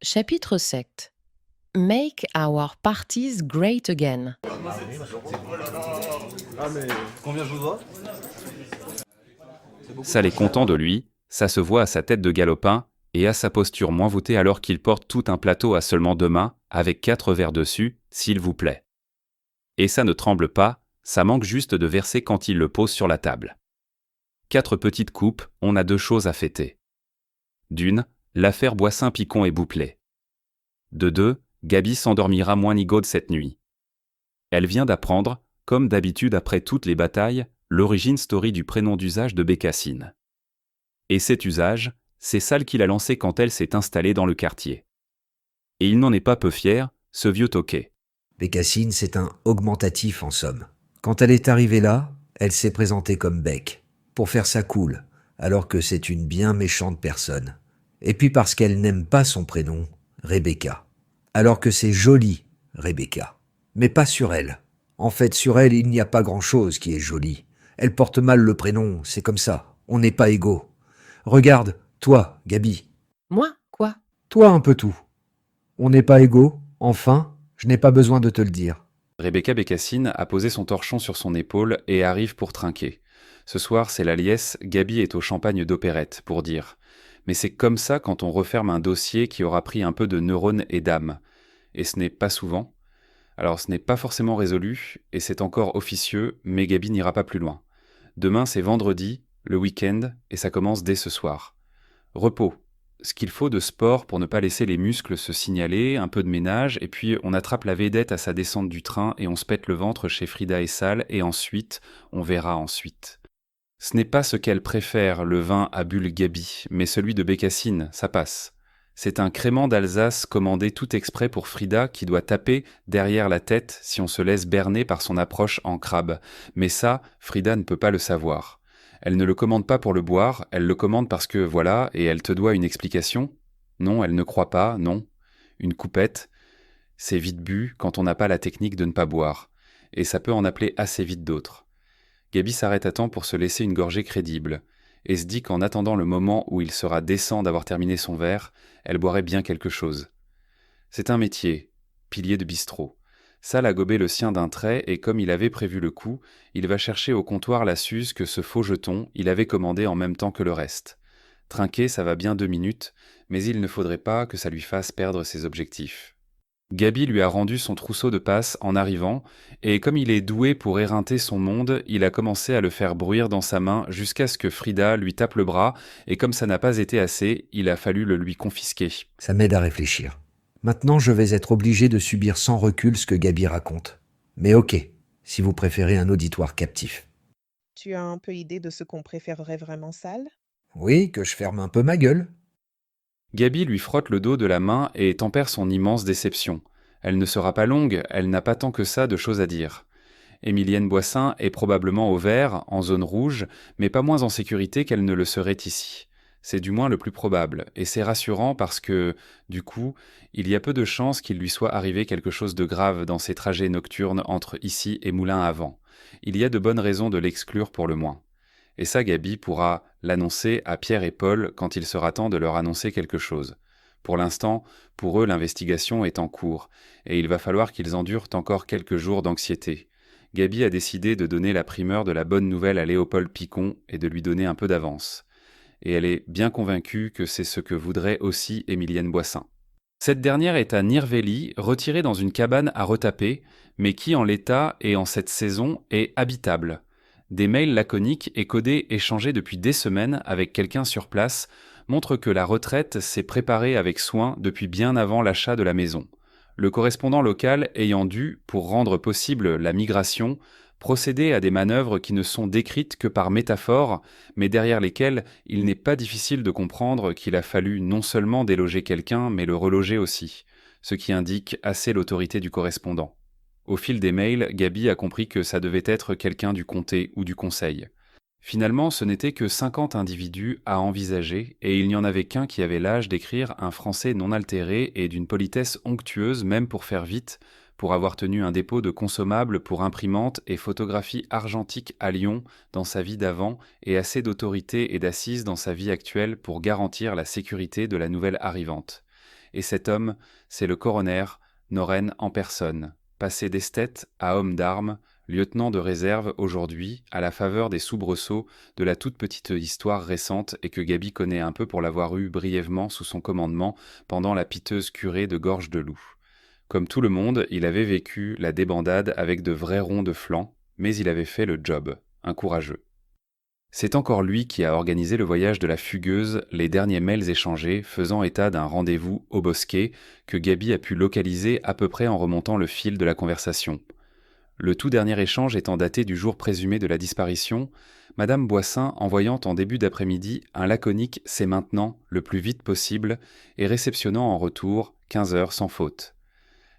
Chapitre 7. Make our parties great again. Combien je vous dois? Sal est content de lui, ça se voit à sa tête de galopin et à sa posture moins voûtée alors qu'il porte tout un plateau à seulement 2 mains, avec 4 verres dessus, s'il vous plaît. Et ça ne tremble pas, ça manque juste de verser quand il le pose sur la table. 4 petites coupes, on a 2 choses à fêter. D'une, l'affaire Boissin-Picon est bouclée. De 2, Gabi s'endormira moins nigaude cette nuit. Elle vient d'apprendre, comme d'habitude après toutes les batailles, l'origine story du prénom d'usage de Bécassine. Et cet usage, c'est Sal qui l'a lancé quand elle s'est installée dans le quartier. Et il n'en est pas peu fier, ce vieux toquet. Bécassine, c'est un augmentatif en somme. Quand elle est arrivée là, elle s'est présentée comme Bec, pour faire ça cool, alors que c'est une bien méchante personne. Et puis parce qu'elle n'aime pas son prénom, Rebecca. Alors que c'est joli, Rebecca. Mais pas sur elle. En fait, sur elle, il n'y a pas grand-chose qui est joli. Elle porte mal le prénom, c'est comme ça. On n'est pas égaux. Regarde, toi, Gabi. Moi, quoi? Toi un peu tout. On n'est pas égaux, enfin, je n'ai pas besoin de te le dire. Rebecca Bécassine a posé son torchon sur son épaule et arrive pour trinquer. Ce soir, c'est la liesse, Gabi est au champagne d'opérette, pour dire. Mais c'est comme ça quand on referme un dossier qui aura pris un peu de neurones et d'âme. Et ce n'est pas souvent. Alors ce n'est pas forcément résolu, et c'est encore officieux, mais Gabi n'ira pas plus loin. Demain c'est vendredi, le week-end, et ça commence dès ce soir. Repos. Ce qu'il faut de sport pour ne pas laisser les muscles se signaler, un peu de ménage, et puis on attrape la vedette à sa descente du train et on se pète le ventre chez Frida et Sal, et ensuite, on verra ensuite. Ce n'est pas ce qu'elle préfère, le vin à bulles Gabi, mais celui de Bécassine, ça passe. C'est un crément d'Alsace commandé tout exprès pour Frida qui doit taper derrière la tête si on se laisse berner par son approche en crabe. Mais ça, Frida ne peut pas le savoir. Elle ne le commande pas pour le boire, elle le commande parce que voilà, et elle te doit une explication. Non, elle ne croit pas, non. Une coupette, c'est vite bu quand on n'a pas la technique de ne pas boire. Et ça peut en appeler assez vite d'autres. Gabi s'arrête à temps pour se laisser une gorgée crédible, et se dit qu'en attendant le moment où il sera décent d'avoir terminé son verre, elle boirait bien quelque chose. C'est un métier, pilier de bistrot. Sal a gobé le sien d'un trait et comme il avait prévu le coup, il va chercher au comptoir la suze que ce faux jeton, il avait commandé en même temps que le reste. Trinquer, ça va bien 2 minutes, mais il ne faudrait pas que ça lui fasse perdre ses objectifs. Gabi lui a rendu son trousseau de passe en arrivant, et comme il est doué pour éreinter son monde, il a commencé à le faire bruire dans sa main jusqu'à ce que Frida lui tape le bras, et comme ça n'a pas été assez, il a fallu le lui confisquer. Ça m'aide à réfléchir. Maintenant, je vais être obligé de subir sans recul ce que Gabi raconte. Mais ok, si vous préférez un auditoire captif. Tu as un peu idée de ce qu'on préférerait vraiment Sal? Oui, que je ferme un peu ma gueule. Gabi lui frotte le dos de la main et tempère son immense déception. Elle ne sera pas longue, elle n'a pas tant que ça de choses à dire. Émilienne Boissin est probablement au vert, en zone rouge, mais pas moins en sécurité qu'elle ne le serait ici. C'est du moins le plus probable, et c'est rassurant parce que, du coup, il y a peu de chances qu'il lui soit arrivé quelque chose de grave dans ses trajets nocturnes entre ici et Moulins-à-Vent. Il y a de bonnes raisons de l'exclure pour le moins. Et ça, Gabi pourra l'annoncer à Pierre et Paul quand il sera temps de leur annoncer quelque chose. Pour l'instant, pour eux, l'investigation est en cours, et il va falloir qu'ils endurent encore quelques jours d'anxiété. Gabi a décidé de donner la primeur de la bonne nouvelle à Léopold Picon et de lui donner un peu d'avance. Et elle est bien convaincue que c'est ce que voudrait aussi Émilienne Boissin. Cette dernière est à Nirvelly, retirée dans une cabane à retaper, mais qui en l'état et en cette saison est habitable. Des mails laconiques et codés échangés depuis des semaines avec quelqu'un sur place montrent que la retraite s'est préparée avec soin depuis bien avant l'achat de la maison. Le correspondant local ayant dû, pour rendre possible la migration, procéder à des manœuvres qui ne sont décrites que par métaphore, mais derrière lesquelles il n'est pas difficile de comprendre qu'il a fallu non seulement déloger quelqu'un, mais le reloger aussi, ce qui indique assez l'autorité du correspondant. Au fil des mails, Gabi a compris que ça devait être quelqu'un du comté ou du conseil. Finalement, ce n'était que 50 individus à envisager, et il n'y en avait qu'un qui avait l'âge d'écrire un français non altéré et d'une politesse onctueuse même pour faire vite, pour avoir tenu un dépôt de consommables pour imprimante et photographie argentique à Lyon dans sa vie d'avant et assez d'autorité et d'assise dans sa vie actuelle pour garantir la sécurité de la nouvelle arrivante. Et cet homme, c'est le coroner Noren en personne, passé d'esthète à homme d'armes, lieutenant de réserve aujourd'hui, à la faveur des soubresauts de la toute petite histoire récente et que Gaby connaît un peu pour l'avoir eue brièvement sous son commandement pendant la piteuse curée de Gorge de Loup. Comme tout le monde, il avait vécu la débandade avec de vrais ronds de flanc, mais il avait fait le job, un courageux. C'est encore lui qui a organisé le voyage de la fugueuse, les derniers mails échangés faisant état d'un rendez-vous au Bosquet que Gaby a pu localiser à peu près en remontant le fil de la conversation. Le tout dernier échange étant daté du jour présumé de la disparition, Madame Boissin envoyant en début d'après-midi un laconique « c'est maintenant » le plus vite possible et réceptionnant en retour 15 heures sans faute.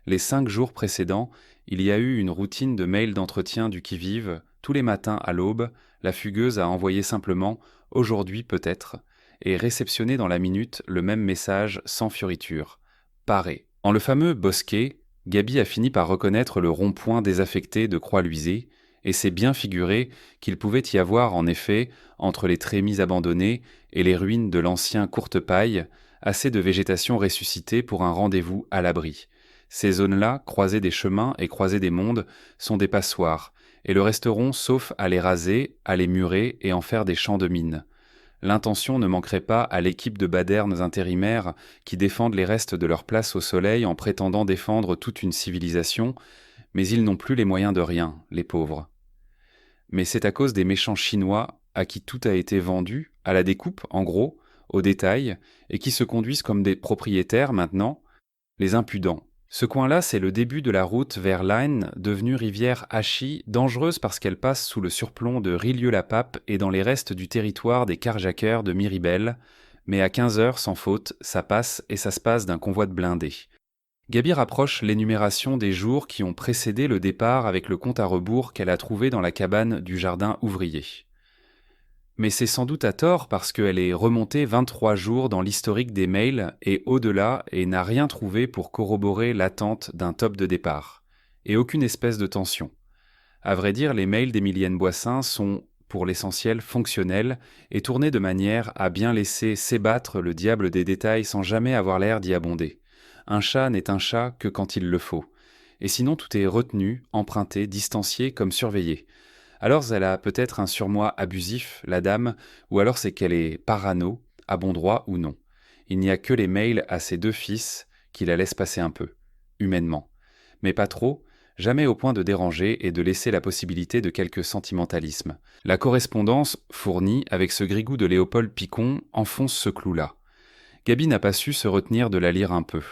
Les 5 jours précédents, il y a eu une routine de mails d'entretien du qui-vive. Tous les matins à l'aube, la fugueuse a envoyé simplement « aujourd'hui peut-être » et réceptionné dans la minute le même message sans fioriture. « Paré ». En le fameux Bosquet, Gaby a fini par reconnaître le rond-point désaffecté de Croix-Luisée et s'est bien figuré qu'il pouvait y avoir en effet, entre les trémies abandonnées et les ruines de l'ancien Courtepaille, assez de végétation ressuscitée pour un rendez-vous à l'abri. Ces zones-là, croisées des chemins et croisées des mondes, sont des passoires, et le resteront sauf à les raser, à les murer et en faire des champs de mines. L'intention ne manquerait pas à l'équipe de badernes intérimaires qui défendent les restes de leur place au soleil en prétendant défendre toute une civilisation, mais ils n'ont plus les moyens de rien, les pauvres. Mais c'est à cause des méchants Chinois à qui tout a été vendu, à la découpe en gros, au détail, et qui se conduisent comme des propriétaires maintenant, les impudents. Ce coin-là, c'est le début de la route vers l'Aisne, devenue rivière Hachy, dangereuse parce qu'elle passe sous le surplomb de Rilieu-la-Pape et dans les restes du territoire des carjackers de Miribel, mais à 15 heures sans faute, ça passe et ça se passe d'un convoi de blindés. Gaby rapproche l'énumération des jours qui ont précédé le départ avec le compte à rebours qu'elle a trouvé dans la cabane du jardin ouvrier. Mais c'est sans doute à tort parce qu'elle est remontée 23 jours dans l'historique des mails et au-delà et n'a rien trouvé pour corroborer l'attente d'un top de départ. Et aucune espèce de tension. À vrai dire, les mails d'Émilienne Boissin sont, pour l'essentiel, fonctionnels et tournés de manière à bien laisser s'ébattre le diable des détails sans jamais avoir l'air d'y abonder. Un chat n'est un chat que quand il le faut. Et sinon tout est retenu, emprunté, distancié comme surveillé. Alors elle a peut-être un surmoi abusif, la dame, ou alors c'est qu'elle est parano, à bon droit ou non. Il n'y a que les mails à ses 2 fils qui la laissent passer un peu, humainement. Mais pas trop, jamais au point de déranger et de laisser la possibilité de quelque sentimentalisme. La correspondance, fournie avec ce grigou de Léopold Picon, enfonce ce clou-là. Gaby n'a pas su se retenir de la lire un peu.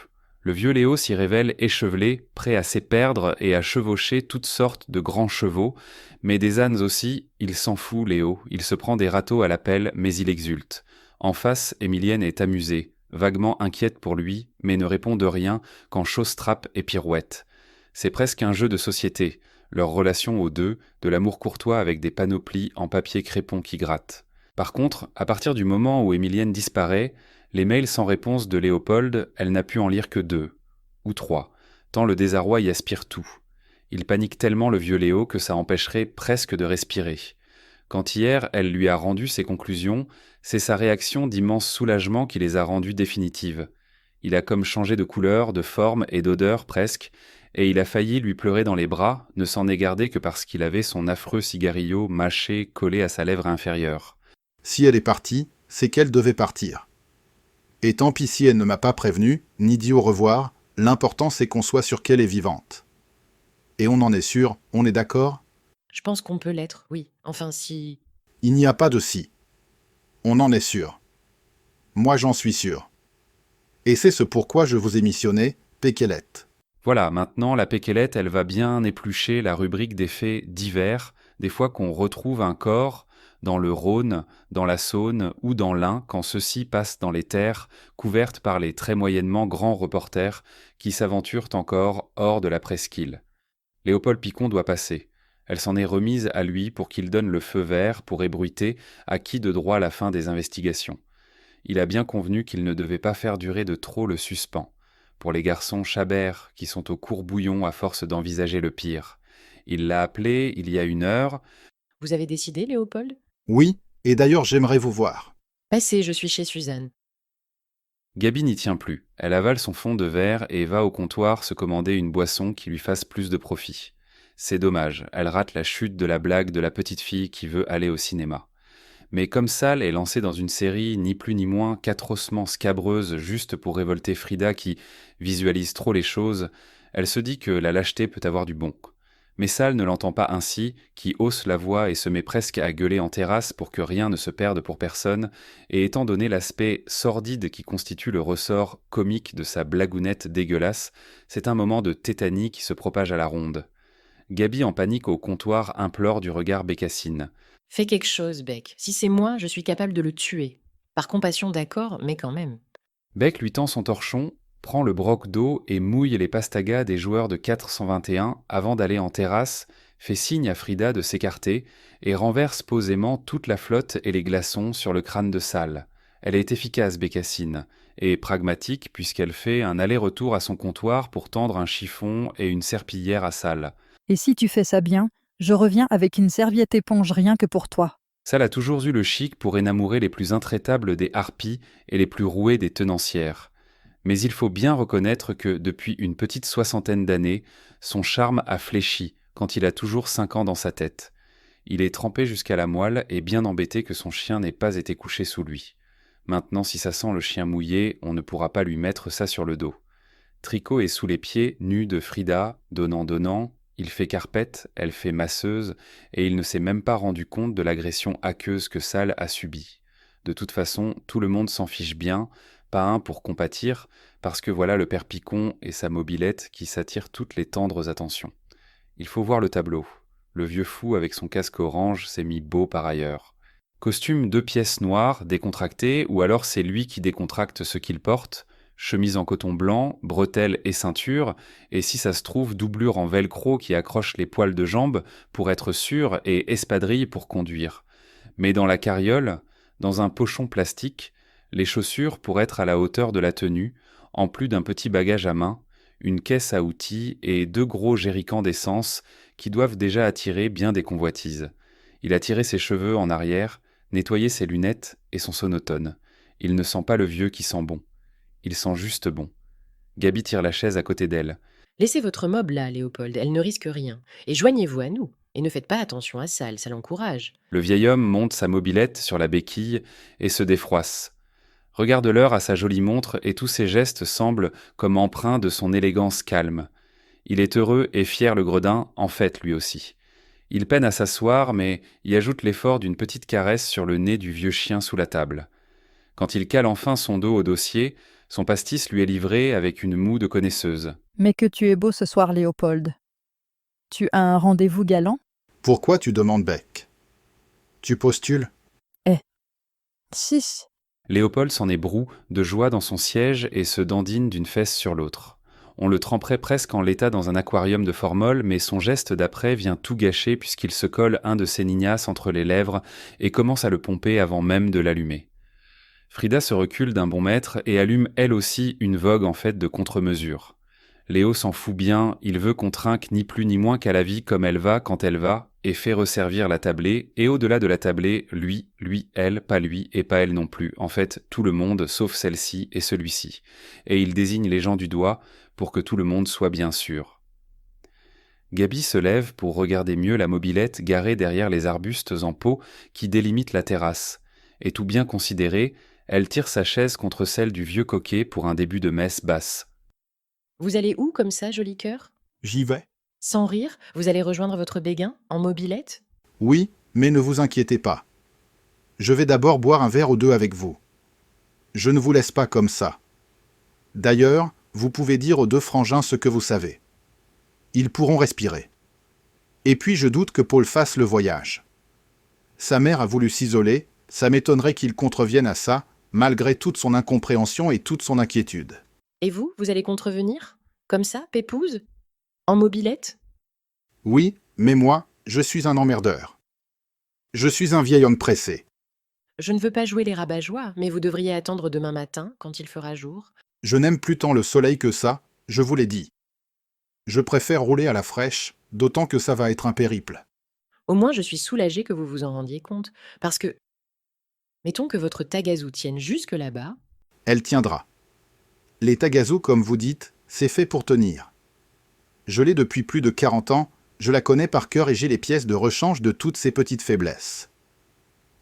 Le vieux Léo s'y révèle échevelé, prêt à s'éperdre et à chevaucher toutes sortes de grands chevaux, mais des ânes aussi, il s'en fout Léo, il se prend des râteaux à la pelle, mais il exulte. En face, Émilienne est amusée, vaguement inquiète pour lui, mais ne répond de rien qu'en chausse-trappe et pirouette. C'est presque un jeu de société, leur relation aux deux, de l'amour courtois avec des panoplies en papier crépon qui grattent. Par contre, à partir du moment où Émilienne disparaît, les mails sans réponse de Léopold, elle n'a pu en lire que 2, ou 3, tant le désarroi y aspire tout. Il panique tellement le vieux Léo que ça empêcherait presque de respirer. Quand hier elle lui a rendu ses conclusions, c'est sa réaction d'immense soulagement qui les a rendues définitives. Il a comme changé de couleur, de forme et d'odeur presque, et il a failli lui pleurer dans les bras, ne s'en est gardé que parce qu'il avait son affreux cigarillo mâché collé à sa lèvre inférieure. Si elle est partie, c'est qu'elle devait partir. Et tant pis si elle ne m'a pas prévenu, ni dit au revoir, l'important c'est qu'on soit sûr qu'elle est vivante. Et on en est sûr, on est d'accord ? Je pense qu'on peut l'être, oui. Enfin, si... Il n'y a pas de si. On en est sûr. Moi j'en suis sûr. Et c'est ce pourquoi je vous ai missionné, Péquelette. Voilà, maintenant la Péquelette, elle va bien éplucher la rubrique des faits divers, des fois qu'on retrouve un corps dans le Rhône, dans la Saône ou dans l'Ain quand ceux-ci passent dans les terres couvertes par les très moyennement grands reporters qui s'aventurent encore hors de la presqu'île. Léopold Picon doit passer. Elle s'en est remise à lui pour qu'il donne le feu vert pour ébruiter à qui de droit la fin des investigations. Il a bien convenu qu'il ne devait pas faire durer de trop le suspens. Pour les garçons Chabert qui sont au courbouillon à force d'envisager le pire. Il l'a appelé il y a 1 heure. Vous avez décidé, Léopold ? Oui, et d'ailleurs j'aimerais vous voir. Passez, je suis chez Suzanne. Gabi n'y tient plus. Elle avale son fond de verre et va au comptoir se commander une boisson qui lui fasse plus de profit. C'est dommage, elle rate la chute de la blague de la petite fille qui veut aller au cinéma. Mais comme Sal est lancée dans une série ni plus ni moins qu'atrocement scabreuse juste pour révolter Frida qui visualise trop les choses, elle se dit que la lâcheté peut avoir du bon. Mais Sal ne l'entend pas ainsi, qui hausse la voix et se met presque à gueuler en terrasse pour que rien ne se perde pour personne, et étant donné l'aspect sordide qui constitue le ressort comique de sa blagounette dégueulasse, c'est un moment de tétanie qui se propage à la ronde. Gabi en panique au comptoir implore du regard Bécassine. Fais quelque chose, Beck. Si c'est moi, je suis capable de le tuer. Par compassion, d'accord, mais quand même. Beck lui tend son torchon, prend le broc d'eau et mouille les pastagas des joueurs de 421 avant d'aller en terrasse, fait signe à Frida de s'écarter et renverse posément toute la flotte et les glaçons sur le crâne de Sal. Elle est efficace, Bécassine, et pragmatique puisqu'elle fait un aller-retour à son comptoir pour tendre un chiffon et une serpillière à Sal. Et si tu fais ça bien, je reviens avec une serviette éponge rien que pour toi. Sal a toujours eu le chic pour énamourer les plus intraitables des harpies et les plus rouées des tenancières. Mais il faut bien reconnaître que, depuis une petite 60aine d'années, son charme a fléchi quand il a toujours 5 ans dans sa tête. Il est trempé jusqu'à la moelle et bien embêté que son chien n'ait pas été couché sous lui. Maintenant, si ça sent le chien mouillé, on ne pourra pas lui mettre ça sur le dos. Tricot est sous les pieds, nus de Frida, donnant. Il fait carpette, elle fait masseuse, et il ne s'est même pas rendu compte de l'agression aqueuse que Sal a subie. De toute façon, tout le monde s'en fiche bien, pas un pour compatir, parce que voilà le père Picon et sa mobilette qui s'attirent toutes les tendres attentions. Il faut voir le tableau. Le vieux fou avec son casque orange s'est mis beau par ailleurs. Costume 2 pièces noires, décontracté, ou alors c'est lui qui décontracte ce qu'il porte, chemise en coton blanc, bretelles et ceinture, et si ça se trouve, doublure en velcro qui accroche les poils de jambes pour être sûr et espadrille pour conduire. Mais dans la carriole, dans un pochon plastique, les chaussures pour être à la hauteur de la tenue, en plus d'un petit bagage à main, une caisse à outils et 2 gros jerrycans d'essence qui doivent déjà attirer bien des convoitises. Il a tiré ses cheveux en arrière, nettoyé ses lunettes et son sonotone. Il ne sent pas le vieux qui sent bon. Il sent juste bon. Gabi tire la chaise à côté d'elle. Laissez votre mob là, Léopold, elle ne risque rien. Et joignez-vous à nous. Et ne faites pas attention à Sal, ça l'encourage. Le vieil homme monte sa mobilette sur la béquille et se défroisse. Regarde l'heure à sa jolie montre et tous ses gestes semblent comme empreints de son élégance calme. Il est heureux et fier le gredin, en fait lui aussi. Il peine à s'asseoir mais y ajoute l'effort d'une petite caresse sur le nez du vieux chien sous la table. Quand il cale enfin son dos au dossier, son pastis lui est livré avec une moue de connaisseuse. Mais que tu es beau ce soir, Léopold. Tu as un rendez-vous galant? Pourquoi tu demandes Beck? Tu postules? Si. Léopold s'en est brou de joie dans son siège et se dandine d'une fesse sur l'autre. On le tremperait presque en l'état dans un aquarium de formol, mais son geste d'après vient tout gâcher puisqu'il se colle un de ses nignasses entre les lèvres et commence à le pomper avant même de l'allumer. Frida se recule d'un bon mètre et allume elle aussi une vogue en fait de contre-mesure. Léo s'en fout bien, il veut qu'on trinque ni plus ni moins qu'à la vie comme elle va quand elle va, et fait resservir la tablée, et au-delà de la tablée, lui, elle, pas lui, et pas elle non plus, en fait tout le monde sauf celle-ci et celui-ci. Et il désigne les gens du doigt pour que tout le monde soit bien sûr. Gabi se lève pour regarder mieux la mobilette garée derrière les arbustes en pot qui délimitent la terrasse, et tout bien considéré, elle tire sa chaise contre celle du vieux coquet pour un début de messe basse. Vous allez où comme ça, joli cœur? J'y vais. Sans rire, vous allez rejoindre votre béguin, en mobilette? Oui, mais ne vous inquiétez pas. Je vais d'abord boire un verre ou deux avec vous. Je ne vous laisse pas comme ça. D'ailleurs, vous pouvez dire aux 2 frangins ce que vous savez. Ils pourront respirer. Et puis je doute que Paul fasse le voyage. Sa mère a voulu s'isoler, ça m'étonnerait qu'il contrevienne à ça, malgré toute son incompréhension et toute son inquiétude. Et vous allez contrevenir? Comme ça, pépouze? En mobilette? Oui, mais moi, je suis un emmerdeur. Je suis un vieil homme pressé. Je ne veux pas jouer les rabat-joie, mais vous devriez attendre demain matin, quand il fera jour. Je n'aime plus tant le soleil que ça, je vous l'ai dit. Je préfère rouler à la fraîche, d'autant que ça va être un périple. Au moins, je suis soulagée que vous vous en rendiez compte, parce que... Mettons que votre tagazou tienne jusque là-bas. Elle tiendra. Les tagazous, comme vous dites, c'est fait pour tenir. Je l'ai depuis plus de 40 ans, je la connais par cœur et j'ai les pièces de rechange de toutes ses petites faiblesses.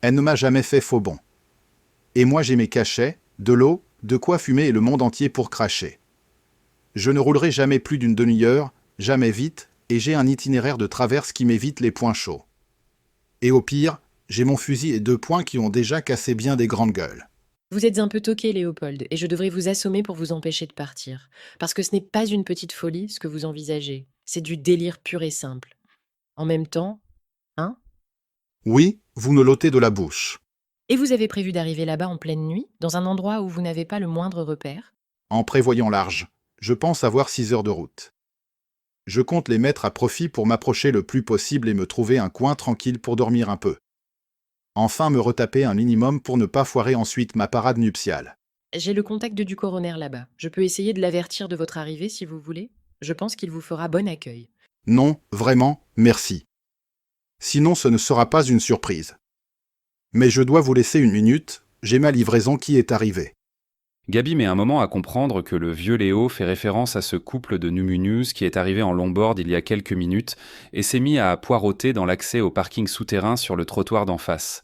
Elle ne m'a jamais fait faux bon. Et moi j'ai mes cachets, de l'eau, de quoi fumer et le monde entier pour cracher. Je ne roulerai jamais plus d'une demi-heure, jamais vite, et j'ai un itinéraire de traverse qui m'évite les points chauds. Et au pire, j'ai mon fusil et 2 poings qui ont déjà cassé bien des grandes gueules. Vous êtes un peu toqué, Léopold, et je devrais vous assommer pour vous empêcher de partir. Parce que ce n'est pas une petite folie, ce que vous envisagez. C'est du délire pur et simple. En même temps, hein? Oui, vous me l'ôtez de la bouche. Et vous avez prévu d'arriver là-bas en pleine nuit, dans un endroit où vous n'avez pas le moindre repère? En prévoyant large, je pense avoir 6 heures de route. Je compte les mettre à profit pour m'approcher le plus possible et me trouver un coin tranquille pour dormir un peu. Enfin me retaper un minimum pour ne pas foirer ensuite ma parade nuptiale. J'ai le contact du coroner là-bas. Je peux essayer de l'avertir de votre arrivée si vous voulez. Je pense qu'il vous fera bon accueil. Non, vraiment, merci. Sinon ce ne sera pas une surprise. Mais je dois vous laisser 1 minute, j'ai ma livraison qui est arrivée. Gabi met un moment à comprendre que le vieux Léo fait référence à ce couple de Numunus qui est arrivé en longboard il y a quelques minutes et s'est mis à poireauter dans l'accès au parking souterrain sur le trottoir d'en face.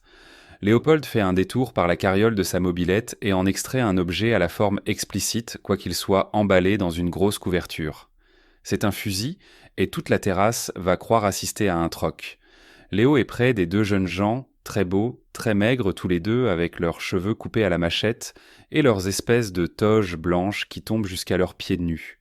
Léopold fait un détour par la carriole de sa mobilette et en extrait un objet à la forme explicite, quoiqu'il soit emballé dans une grosse couverture. C'est un fusil, et toute la terrasse va croire assister à un troc. Léo est près des 2 jeunes gens, très beaux, très maigres tous les deux, avec leurs cheveux coupés à la machette et leurs espèces de toges blanches qui tombent jusqu'à leurs pieds nus.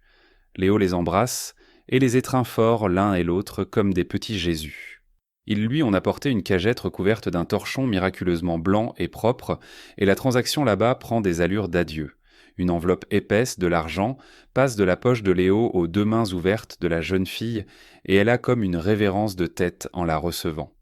Léo les embrasse et les étreint fort l'un et l'autre comme des petits Jésus. Ils lui ont apporté une cagette recouverte d'un torchon miraculeusement blanc et propre, et la transaction là-bas prend des allures d'adieu. Une enveloppe épaisse de l'argent passe de la poche de Léo aux 2 mains ouvertes de la jeune fille, et elle a comme une révérence de tête en la recevant.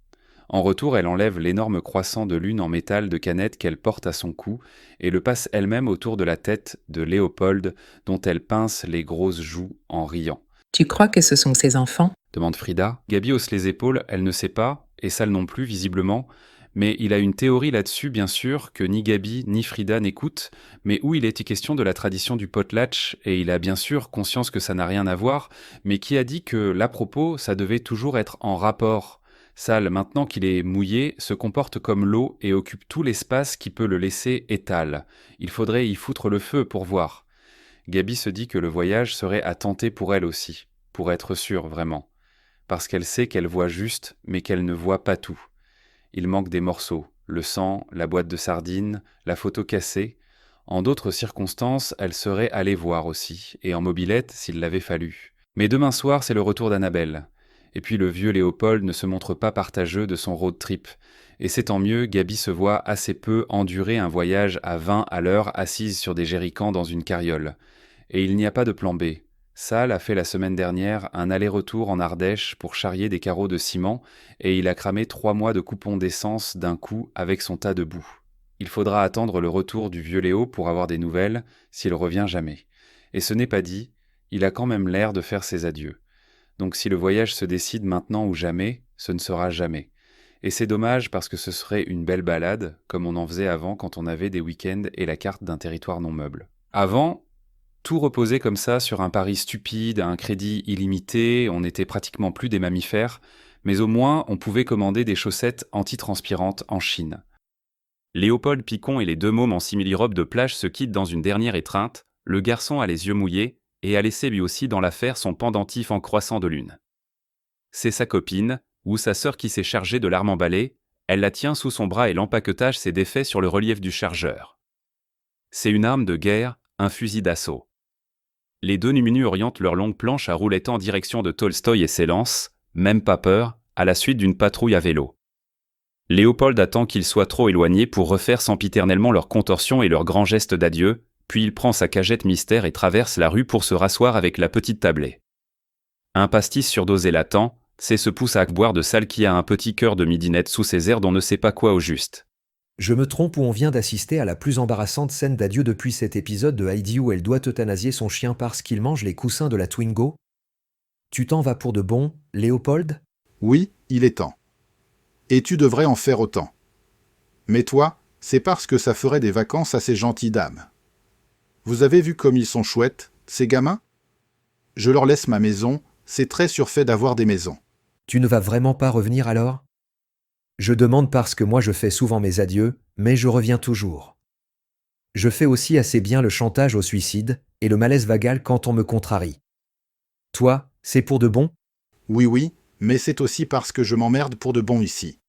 En retour, elle enlève l'énorme croissant de lune en métal de canette qu'elle porte à son cou et le passe elle-même autour de la tête de Léopold, dont elle pince les grosses joues en riant. « Tu crois que ce sont ses enfants ?» demande Frida. Gabi hausse les épaules, elle ne sait pas, et Sal non plus visiblement, mais il a une théorie là-dessus bien sûr que ni Gabi ni Frida n'écoutent, mais où il est question de la tradition du potlatch, et il a bien sûr conscience que ça n'a rien à voir, mais qui a dit que l'à propos ça devait toujours être en rapport. Sal, maintenant qu'il est mouillé, se comporte comme l'eau et occupe tout l'espace qui peut le laisser étal. Il faudrait y foutre le feu pour voir. Gabi se dit que le voyage serait à tenter pour elle aussi, pour être sûre vraiment. Parce qu'elle sait qu'elle voit juste, mais qu'elle ne voit pas tout. Il manque des morceaux, le sang, la boîte de sardines, la photo cassée. En d'autres circonstances, elle serait allée voir aussi, et en mobilette s'il l'avait fallu. Mais demain soir, c'est le retour d'Annabelle. Et puis le vieux Léopold ne se montre pas partageux de son road trip. Et c'est tant mieux, Gabi se voit assez peu endurer un voyage à 20 à l'heure assise sur des jerrycans dans une carriole. Et il n'y a pas de plan B. Sal a fait la semaine dernière un aller-retour en Ardèche pour charrier des carreaux de ciment et il a cramé 3 mois de coupons d'essence d'un coup avec son tas de boue. Il faudra attendre le retour du vieux Léo pour avoir des nouvelles, s'il revient jamais. Et ce n'est pas dit, il a quand même l'air de faire ses adieux. Donc si le voyage se décide maintenant ou jamais, ce ne sera jamais. Et c'est dommage parce que ce serait une belle balade, comme on en faisait avant quand on avait des week-ends et la carte d'un territoire non meuble. Avant, tout reposait comme ça sur un pari stupide, un crédit illimité, on n'était pratiquement plus des mammifères, mais au moins on pouvait commander des chaussettes antitranspirantes en Chine. Léopold Picon et les 2 mômes en simili-robe de plage se quittent dans une dernière étreinte, le garçon a les yeux mouillés et a laissé lui aussi dans l'affaire son pendentif en croissant de lune. C'est sa copine, ou sa sœur qui s'est chargée de l'arme emballée, elle la tient sous son bras et l'empaquetage s'est défait sur le relief du chargeur. C'est une arme de guerre, un fusil d'assaut. Les 2 numinus orientent leur longue planche à roulettes en direction de Tolstoï et s'élancent, même pas peur, à la suite d'une patrouille à vélo. Léopold attend qu'ils soient trop éloignés pour refaire sempiternellement leurs contorsions et leurs grands gestes d'adieu, puis il prend sa cagette mystère et traverse la rue pour se rasseoir avec la petite tablée. Un pastis surdosé l'attend, c'est ce pouce à boire de Sal qui a un petit cœur de midinette sous ses airs d'on ne sait pas quoi au juste. Je me trompe ou on vient d'assister à la plus embarrassante scène d'adieu depuis cet épisode de Heidi où elle doit euthanasier son chien parce qu'il mange les coussins de la Twingo? Tu t'en vas pour de bon, Léopold? Oui, il est temps. Et tu devrais en faire autant. Mais toi, c'est parce que ça ferait des vacances à ces gentilles dames. Vous avez vu comme ils sont chouettes, ces gamins? Je leur laisse ma maison, c'est très surfait d'avoir des maisons. Tu ne vas vraiment pas revenir alors? Je demande parce que moi je fais souvent mes adieux, mais je reviens toujours. Je fais aussi assez bien le chantage au suicide et le malaise vagal quand on me contrarie. Toi, c'est pour de bon? Oui, mais c'est aussi parce que je m'emmerde pour de bon ici.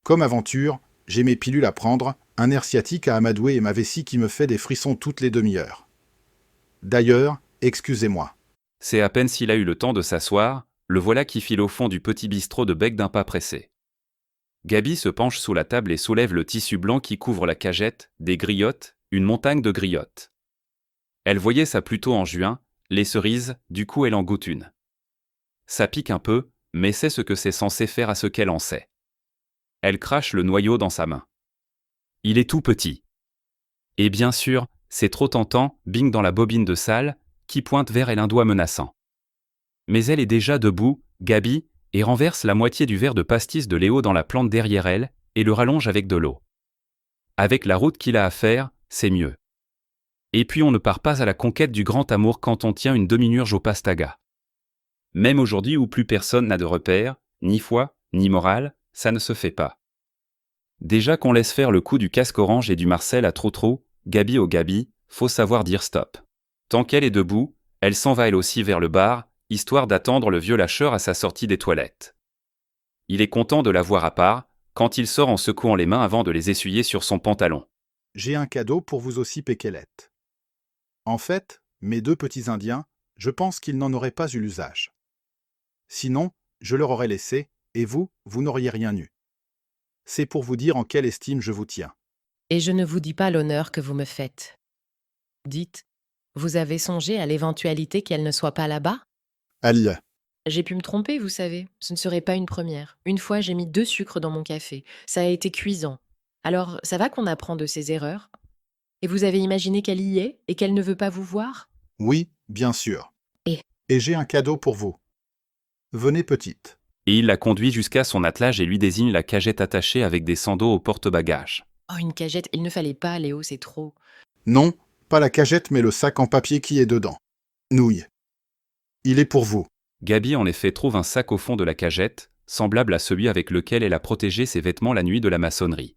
Comme aventure, j'ai mes pilules à prendre, un air sciatique à amadouer et ma vessie qui me fait des frissons toutes les demi-heures. D'ailleurs, excusez-moi. C'est à peine s'il a eu le temps de s'asseoir, le voilà qui file au fond du petit bistrot de bec d'un pas pressé. Gaby se penche sous la table et soulève le tissu blanc qui couvre la cagette, des griottes, une montagne de griottes. Elle voyait ça plus tôt en juin, les cerises, du coup elle en goûte une. Ça pique un peu, mais c'est ce que c'est censé faire à ce qu'elle en sait. Elle crache le noyau dans sa main. Il est tout petit. Et bien sûr, c'est trop tentant, bing dans la bobine de salle, qui pointe vers elle un doigt menaçant. Mais elle est déjà debout, Gaby, et renverse la moitié du verre de pastis de Léo dans la plante derrière elle, et le rallonge avec de l'eau. Avec la route qu'il a à faire, c'est mieux. Et puis on ne part pas à la conquête du grand amour quand on tient une demi-urge au pastaga. Même aujourd'hui où plus personne n'a de repères, ni foi, ni morale, ça ne se fait pas. Déjà qu'on laisse faire le coup du casque orange et du Marcel à trop, Gaby au Gaby, faut savoir dire stop. Tant qu'elle est debout, elle s'en va elle aussi vers le bar, histoire d'attendre le vieux lâcheur à sa sortie des toilettes. Il est content de la voir à part, quand il sort en secouant les mains avant de les essuyer sur son pantalon. J'ai un cadeau pour vous aussi, Pékelette. En fait, mes deux petits Indiens, je pense qu'ils n'en auraient pas eu l'usage. Sinon, je leur aurais laissé, et vous n'auriez rien eu. C'est pour vous dire en quelle estime je vous tiens. Et je ne vous dis pas l'honneur que vous me faites. Dites, vous avez songé à l'éventualité qu'elle ne soit pas là-bas? Alia. J'ai pu me tromper, vous savez. Ce ne serait pas une première. Une fois, j'ai mis 2 sucres dans mon café. Ça a été cuisant. Alors, ça va qu'on apprend de ses erreurs? Et vous avez imaginé qu'elle y est et qu'elle ne veut pas vous voir? Oui, bien sûr. Et j'ai un cadeau pour vous. Venez, petite. Et il la conduit jusqu'à son attelage et lui désigne la cagette attachée avec des sandaux au porte-bagages. Oh, une cagette, il ne fallait pas, Léo, c'est trop. Non, pas la cagette, mais le sac en papier qui est dedans. Nouille. Il est pour vous. Gaby en effet trouve un sac au fond de la cagette, semblable à celui avec lequel elle a protégé ses vêtements la nuit de la maçonnerie.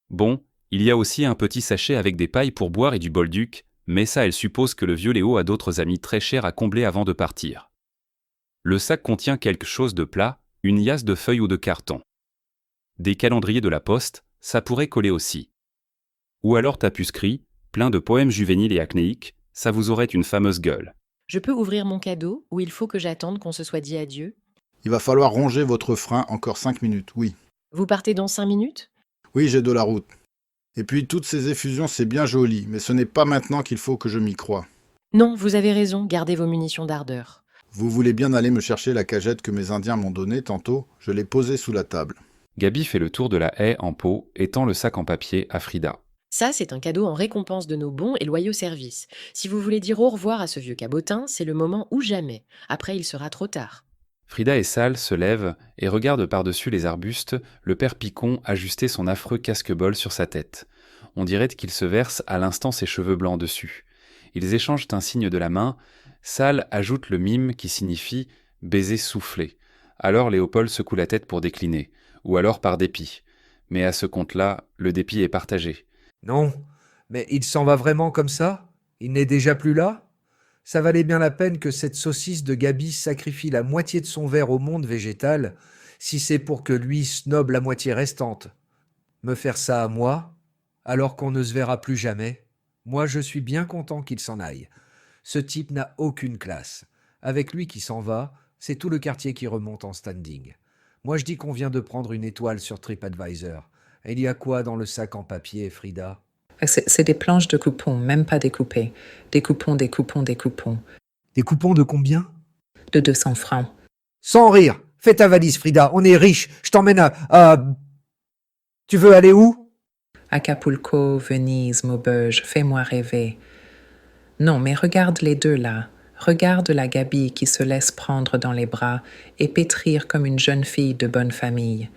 Bon, il y a aussi un petit sachet avec des pailles pour boire et du bolduc, mais ça elle suppose que le vieux Léo a d'autres amis très chers à combler avant de partir. Le sac contient quelque chose de plat, une liasse de feuilles ou de carton. Des calendriers de la poste, ça pourrait coller aussi. Ou alors tapuscrit, plein de poèmes juvéniles et acnéiques, ça vous aurait une fameuse gueule. Je peux ouvrir mon cadeau ou il faut que j'attende qu'on se soit dit adieu? Il va falloir ronger votre frein encore 5 minutes, oui. Vous partez dans 5 minutes? Oui, j'ai de la route. Et puis toutes ces effusions, c'est bien joli, mais ce n'est pas maintenant qu'il faut que je m'y croie. Non, vous avez raison, gardez vos munitions d'ardeur. Vous voulez bien aller me chercher la cagette que mes Indiens m'ont donnée tantôt? Je l'ai posée sous la table. Gaby fait le tour de la haie en pot et tend le sac en papier à Frida. Ça, c'est un cadeau en récompense de nos bons et loyaux services. Si vous voulez dire au revoir à ce vieux cabotin, c'est le moment ou jamais. Après, il sera trop tard. Frida et Sal se lèvent et regardent par-dessus les arbustes le père Picon ajuster son affreux casque-bol sur sa tête. On dirait qu'il se verse à l'instant ses cheveux blancs dessus. Ils échangent un signe de la main. Sal ajoute le mime qui signifie « baiser soufflé ». Alors Léopold secoue la tête pour décliner, ou alors par dépit. Mais à ce compte-là, le dépit est partagé. Non, mais il s'en va vraiment comme ça? Il n'est déjà plus là? Ça valait bien la peine que cette saucisse de Gaby sacrifie la moitié de son verre au monde végétal, si c'est pour que lui snobe la moitié restante. Me faire ça à moi, alors qu'on ne se verra plus jamais? Moi, je suis bien content qu'il s'en aille. Ce type n'a aucune classe. Avec lui qui s'en va, c'est tout le quartier qui remonte en standing. Moi, je dis qu'on vient de prendre une étoile sur TripAdvisor. Il y a quoi dans le sac en papier, Frida? C'est des planches de coupons, même pas découpées. Des coupons, des coupons, des coupons. Des coupons de combien? De 200 francs. Sans rire. Fais ta valise, Frida. On est riche. Je t'emmène à... Tu veux aller où? Acapulco, Venise, Maubeuge, fais-moi rêver. Non, mais regarde les deux là. Regarde la Gaby qui se laisse prendre dans les bras et pétrir comme une jeune fille de bonne famille.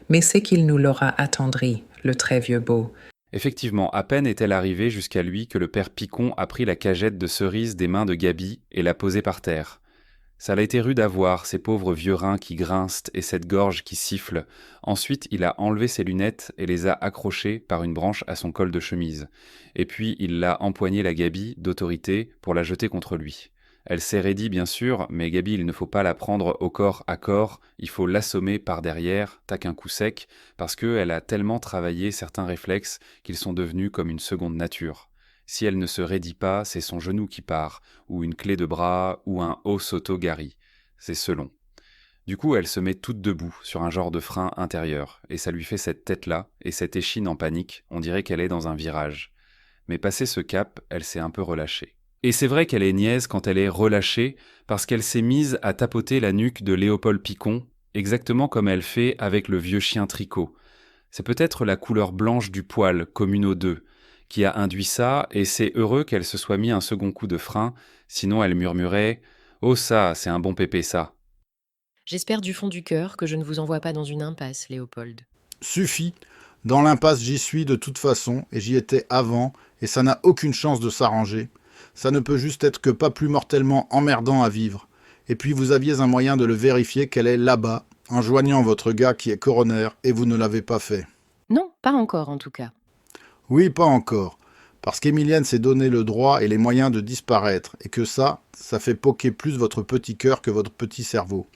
Mais c'est qu'il nous l'aura attendri, le très vieux beau. Effectivement, à peine est-elle arrivée jusqu'à lui que le père Picon a pris la cagette de cerises des mains de Gaby et l'a posée par terre. Ça l'a été rude à voir, ces pauvres vieux reins qui grincent et cette gorge qui siffle. Ensuite, il a enlevé ses lunettes et les a accrochées par une branche à son col de chemise. Et puis, il l'a empoigné la Gaby, d'autorité, pour la jeter contre lui. Elle s'est raidie, bien sûr, mais Gaby, il ne faut pas la prendre au corps à corps, il faut l'assommer par derrière, tac un coup sec, parce qu'elle a tellement travaillé certains réflexes qu'ils sont devenus comme une seconde nature. Si elle ne se raidit pas, c'est son genou qui part, ou une clé de bras, ou un os auto-gari. C'est selon. Du coup, elle se met toute debout, sur un genre de frein intérieur, et ça lui fait cette tête-là, et cette échine en panique, on dirait qu'elle est dans un virage. Mais passé ce cap, elle s'est un peu relâchée. Et c'est vrai qu'elle est niaise quand elle est relâchée, parce qu'elle s'est mise à tapoter la nuque de Léopold Picon, exactement comme elle fait avec le vieux chien Tricot. C'est peut-être la couleur blanche du poil, commune aux deux, qui a induit ça, et c'est heureux qu'elle se soit mis un second coup de frein, sinon elle murmurait « Oh ça, c'est un bon pépé ça !» J'espère du fond du cœur que je ne vous envoie pas dans une impasse, Léopold. Suffit. Dans l'impasse, j'y suis de toute façon, et j'y étais avant, et ça n'a aucune chance de s'arranger. Ça ne peut juste être que pas plus mortellement emmerdant à vivre. Et puis vous aviez un moyen de le vérifier qu'elle est là-bas, en joignant votre gars qui est coroner, et vous ne l'avez pas fait. Non, pas encore en tout cas. Oui, pas encore. Parce qu'Emilienne s'est donné le droit et les moyens de disparaître, et que ça fait poquer plus votre petit cœur que votre petit cerveau.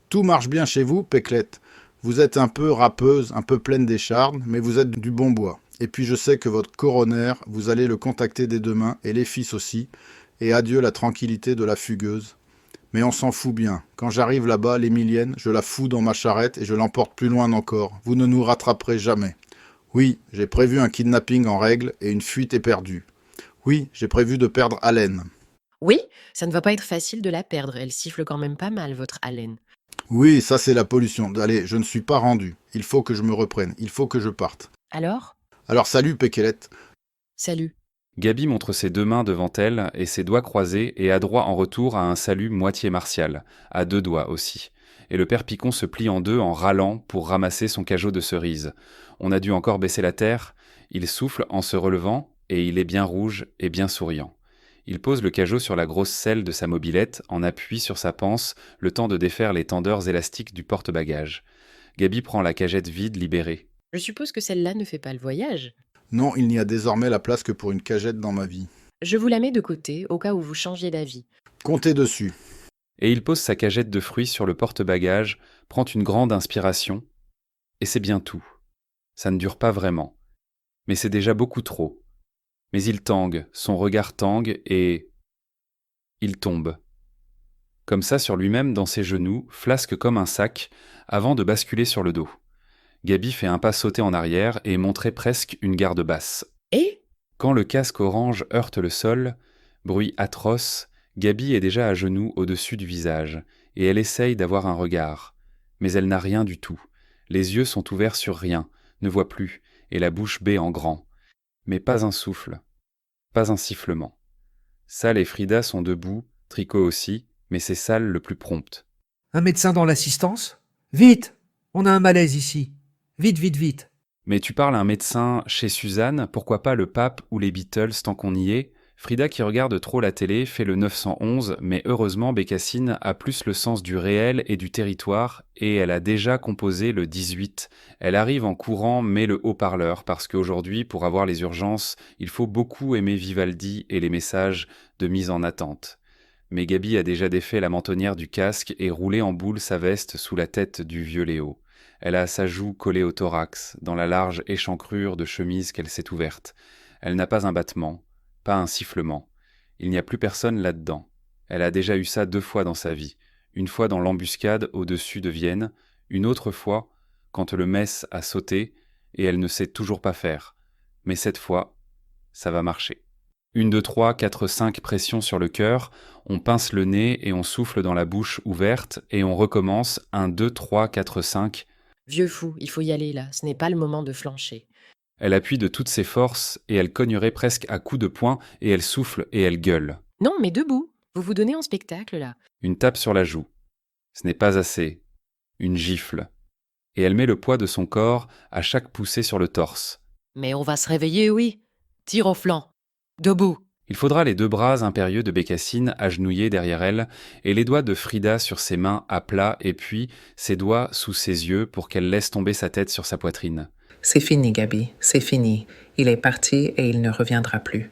Tout marche bien chez vous, Péclette. Vous êtes un peu râpeuse, un peu pleine d'échardes, mais vous êtes du bon bois. Et puis je sais que votre coroner, vous allez le contacter dès demain, et les fils aussi, et adieu la tranquillité de la fugueuse. Mais on s'en fout bien. Quand j'arrive là-bas, l'Emilienne, je la fous dans ma charrette et je l'emporte plus loin encore. Vous ne nous rattraperez jamais. Oui, j'ai prévu un kidnapping en règle et une fuite éperdue. Oui, j'ai prévu de perdre Haleine. Oui, ça ne va pas être facile de la perdre, elle siffle quand même pas mal, votre haleine. Oui, ça c'est la pollution. Allez, je ne suis pas rendu. Il faut que je me reprenne. Il faut que je parte. Alors ? Alors salut, Pékelette. Salut. Gaby montre ses deux mains devant elle et ses doigts croisés et a droit en retour à un salut moitié martial, à deux doigts aussi. Et le père Picon se plie en deux en râlant pour ramasser son cajot de cerises. On a dû encore baisser la terre. Il souffle en se relevant et il est bien rouge et bien souriant. Il pose le cajot sur la grosse selle de sa mobilette en appui sur sa panse, le temps de défaire les tendeurs élastiques du porte-bagages. Gaby prend la cagette vide libérée. Je suppose que celle-là ne fait pas le voyage. Non, il n'y a désormais la place que pour une cagette dans ma vie. Je vous la mets de côté, au cas où vous changiez d'avis. Comptez dessus. Et il pose sa cagette de fruits sur le porte-bagages, prend une grande inspiration, et c'est bien tout. Ça ne dure pas vraiment. Mais c'est déjà beaucoup trop. Mais il tangue, son regard tangue, et... il tombe. Comme ça sur lui-même dans ses genoux, flasque comme un sac, avant de basculer sur le dos. Gaby fait un pas sauté en arrière et montrer presque une garde basse. Et ? Quand le casque orange heurte le sol, bruit atroce, Gaby est déjà à genoux au-dessus du visage, et elle essaye d'avoir un regard. Mais elle n'a rien du tout. Les yeux sont ouverts sur rien, ne voit plus, et la bouche bée en grand. Mais pas un souffle, pas un sifflement. Sal et Frida sont debout, Tricot aussi, mais c'est Sal le plus prompt. Un médecin dans l'assistance ? Vite ! On a un malaise ici. Vite, vite, vite. Mais tu parles à un médecin chez Suzanne, pourquoi pas le pape ou les Beatles tant qu'on y est ? Frida, qui regarde trop la télé, fait le 911, mais heureusement Bécassine a plus le sens du réel et du territoire, et elle a déjà composé le 18. Elle arrive en courant, met le haut-parleur, parce qu'aujourd'hui, pour avoir les urgences, il faut beaucoup aimer Vivaldi et les messages de mise en attente. Mais Gaby a déjà défait la mentonnière du casque et roulé en boule sa veste sous la tête du vieux Léo. Elle a sa joue collée au thorax, dans la large échancrure de chemise qu'elle s'est ouverte. Elle n'a pas un battement, pas un sifflement. Il n'y a plus personne là-dedans. Elle a déjà eu ça 2 fois dans sa vie. Une fois dans l'embuscade au-dessus de Vienne, une autre fois quand le Metz a sauté et elle ne sait toujours pas faire. Mais cette fois, ça va marcher. 1, 2, 3, 4, 5 pressions sur le cœur, on pince le nez et on souffle dans la bouche ouverte et on recommence 1, 2, 3, 4, 5. Vieux fou, il faut y aller là, ce n'est pas le moment de flancher. Elle appuie de toutes ses forces et elle cognerait presque à coups de poing et elle souffle et elle gueule. Non, mais debout, vous vous donnez en spectacle là. Une tape sur la joue. Ce n'est pas assez. Une gifle. Et elle met le poids de son corps à chaque poussée sur le torse. Mais on va se réveiller, oui. Tire au flanc. Debout. Il faudra les 2 bras impérieux de Bécassine agenouillés derrière elle, et les doigts de Frida sur ses mains à plat, et puis ses doigts sous ses yeux pour qu'elle laisse tomber sa tête sur sa poitrine. C'est fini, Gabi, c'est fini. Il est parti et il ne reviendra plus.